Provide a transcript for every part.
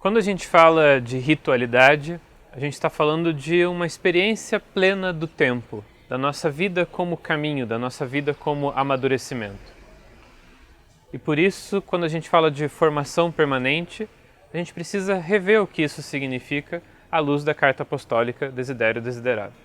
Quando a gente fala de ritualidade, a gente está falando de uma experiência plena do tempo, da nossa vida como caminho, da nossa vida como amadurecimento. E por isso, quando a gente fala de formação permanente, a gente precisa rever o que isso significa à luz da Carta Apostólica Desidério Desiderável.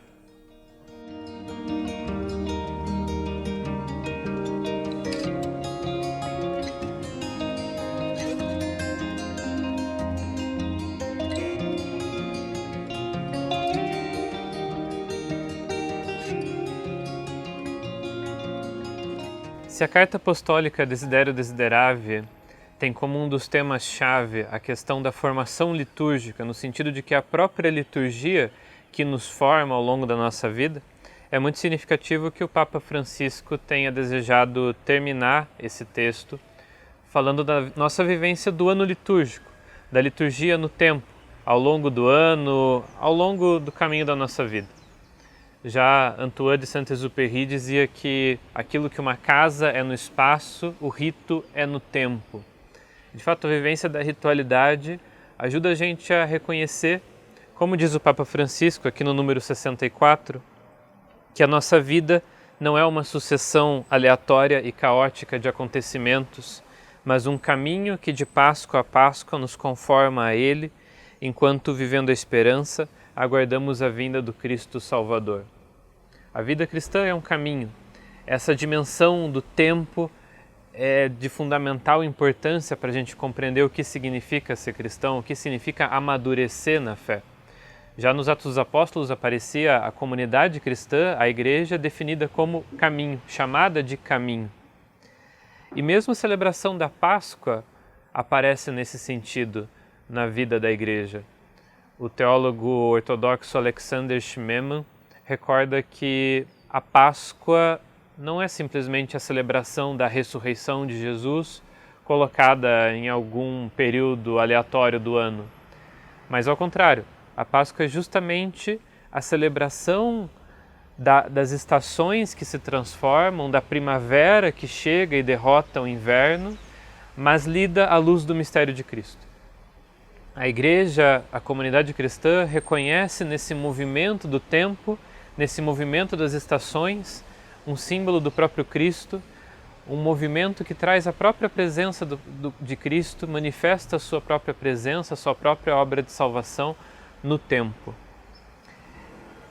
Se a Carta Apostólica Desidério Desiderável tem como um dos temas-chave a questão da formação litúrgica, no sentido de que a própria liturgia que nos forma ao longo da nossa vida, é muito significativo que o Papa Francisco tenha desejado terminar esse texto falando da nossa vivência do ano litúrgico, da liturgia no tempo, ao longo do ano, ao longo do caminho da nossa vida. Já Antoine de Saint-Exupéry dizia que aquilo que uma casa é no espaço, o rito é no tempo. De fato, a vivência da ritualidade ajuda a gente a reconhecer, como diz o Papa Francisco aqui no número 64, que a nossa vida não é uma sucessão aleatória e caótica de acontecimentos, mas um caminho que de Páscoa a Páscoa nos conforma a Ele, enquanto, vivendo a esperança, aguardamos a vinda do Cristo Salvador. A vida cristã é um caminho. Essa dimensão do tempo é de fundamental importância para a gente compreender o que significa ser cristão, o que significa amadurecer na fé. Já nos Atos dos Apóstolos aparecia a comunidade cristã, a igreja, definida como caminho, chamada de caminho. E mesmo a celebração da Páscoa aparece nesse sentido na vida da igreja. O teólogo ortodoxo Alexander Schmemann recorda que a Páscoa não é simplesmente a celebração da ressurreição de Jesus colocada em algum período aleatório do ano, mas ao contrário, a Páscoa é justamente a celebração das estações que se transformam, da primavera que chega e derrota o inverno, mas lida à luz do mistério de Cristo. A igreja, a comunidade cristã, reconhece nesse movimento do tempo, nesse movimento das estações, um símbolo do próprio Cristo, um movimento que traz a própria presença de Cristo, manifesta a sua própria presença, a sua própria obra de salvação no tempo.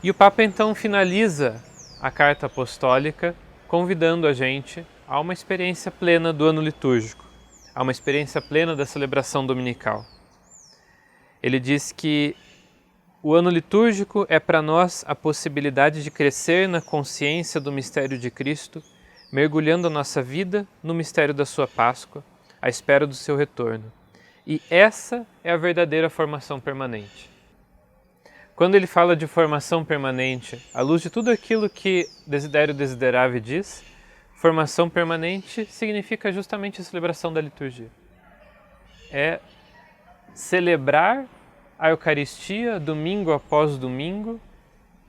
E o Papa então finaliza a Carta Apostólica convidando a gente a uma experiência plena do ano litúrgico, a uma experiência plena da celebração dominical. Ele diz que o ano litúrgico é para nós a possibilidade de crescer na consciência do mistério de Cristo, mergulhando a nossa vida no mistério da sua Páscoa, à espera do seu retorno. E essa é a verdadeira formação permanente. Quando ele fala de formação permanente, à luz de tudo aquilo que Desidério Desiderável diz, formação permanente significa justamente a celebração da liturgia. É celebrar a Eucaristia domingo após domingo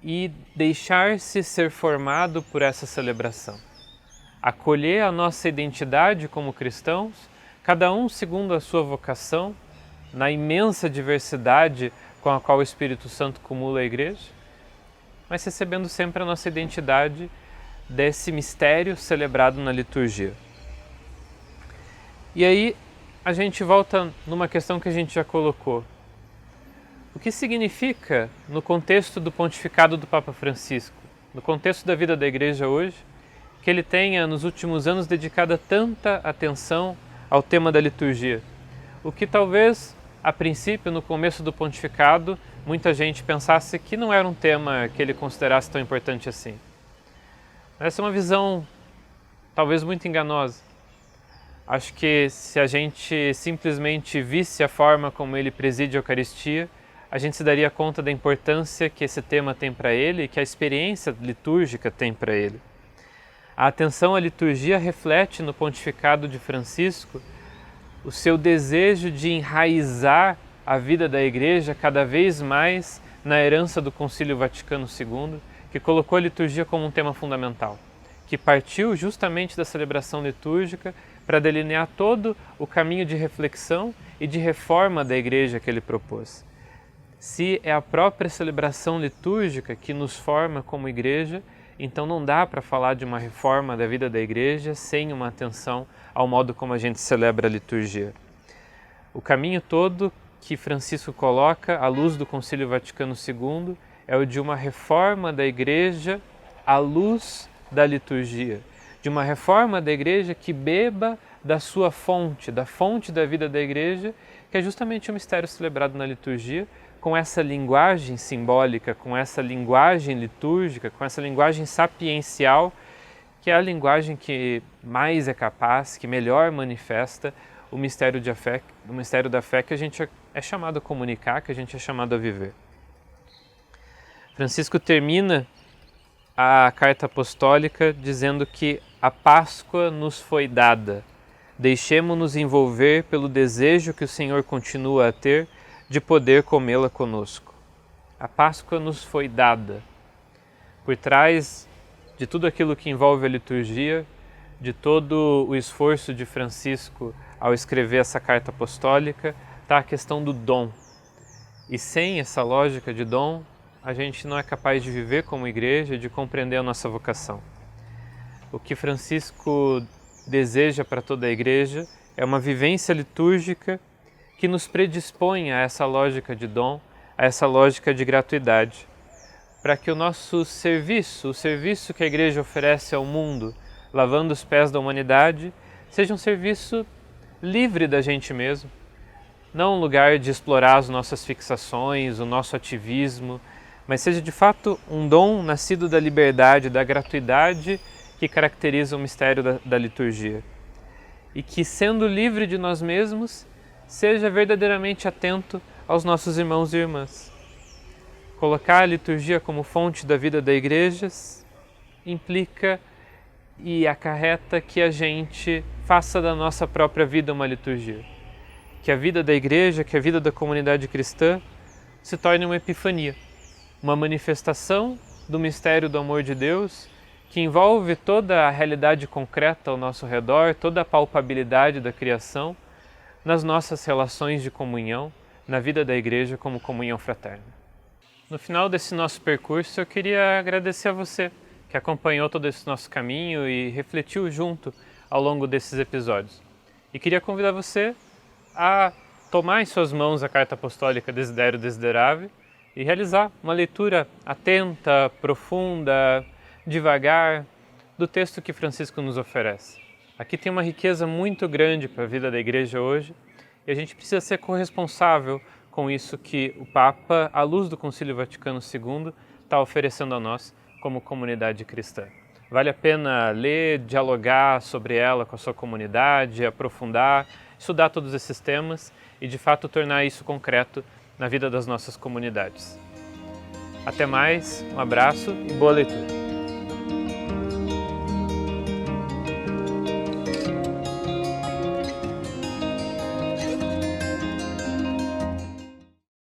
e deixar-se ser formado por essa celebração. Acolher a nossa identidade como cristãos, cada um segundo a sua vocação, na imensa diversidade com a qual o Espírito Santo cumula a Igreja, mas recebendo sempre a nossa identidade desse mistério celebrado na liturgia. E aí a gente volta numa questão que a gente já colocou. O que significa, no contexto do pontificado do Papa Francisco, no contexto da vida da Igreja hoje, que ele tenha, nos últimos anos, dedicado tanta atenção ao tema da liturgia? O que talvez, a princípio, no começo do pontificado, muita gente pensasse que não era um tema que ele considerasse tão importante assim. Essa é uma visão, talvez, muito enganosa. Acho que se a gente simplesmente visse a forma como ele preside a Eucaristia, a gente se daria conta da importância que esse tema tem para ele e que a experiência litúrgica tem para ele. A atenção à liturgia reflete no pontificado de Francisco o seu desejo de enraizar a vida da Igreja cada vez mais na herança do Concílio Vaticano II, que colocou a liturgia como um tema fundamental, que partiu justamente da celebração litúrgica para delinear todo o caminho de reflexão e de reforma da Igreja que ele propôs. Se é a própria celebração litúrgica que nos forma como Igreja, então não dá para falar de uma reforma da vida da Igreja sem uma atenção ao modo como a gente celebra a liturgia. O caminho todo que Francisco coloca à luz do Concílio Vaticano II é o de uma reforma da Igreja à luz da liturgia, de uma reforma da Igreja que beba da sua fonte, da fonte da vida da Igreja, que é justamente o mistério celebrado na liturgia, com essa linguagem simbólica, com essa linguagem litúrgica, com essa linguagem sapiencial, que é a linguagem que mais é capaz, que melhor manifesta o mistério da fé que a gente é chamado a comunicar, que a gente é chamado a viver. Francisco termina a carta apostólica dizendo que a Páscoa nos foi dada. Deixemo-nos envolver pelo desejo que o Senhor continua a ter de poder comê-la conosco. A Páscoa nos foi dada. Por trás de tudo aquilo que envolve a liturgia, de todo o esforço de Francisco ao escrever essa carta apostólica, está a questão do dom. E sem essa lógica de dom, a gente não é capaz de viver como igreja, de compreender a nossa vocação. O que Francisco deseja para toda a igreja é uma vivência litúrgica que nos predispõe a essa lógica de dom, a essa lógica de gratuidade, para que o nosso serviço, o serviço que a igreja oferece ao mundo, lavando os pés da humanidade, seja um serviço livre da gente mesmo, não um lugar de explorar as nossas fixações, o nosso ativismo, mas seja de fato um dom nascido da liberdade, da gratuidade que caracteriza o mistério da liturgia. E que, sendo livre de nós mesmos, seja verdadeiramente atento aos nossos irmãos e irmãs. Colocar a liturgia como fonte da vida da igreja implica e acarreta que a gente faça da nossa própria vida uma liturgia. Que a vida da igreja, que a vida da comunidade cristã se torne uma epifania, uma manifestação do mistério do amor de Deus que envolve toda a realidade concreta ao nosso redor, toda a palpabilidade da criação, nas nossas relações de comunhão, na vida da igreja como comunhão fraterna. No final desse nosso percurso, eu queria agradecer a você que acompanhou todo esse nosso caminho e refletiu junto ao longo desses episódios. E queria convidar você a tomar em suas mãos a Carta Apostólica Desiderio Desiderave e realizar uma leitura atenta, profunda, devagar, do texto que Francisco nos oferece. Aqui tem uma riqueza muito grande para a vida da igreja hoje e a gente precisa ser corresponsável com isso que o Papa, à luz do Concílio Vaticano II, está oferecendo a nós como comunidade cristã. Vale a pena ler, dialogar sobre ela com a sua comunidade, aprofundar, estudar todos esses temas e, de fato, tornar isso concreto na vida das nossas comunidades. Até mais, um abraço e boa leitura!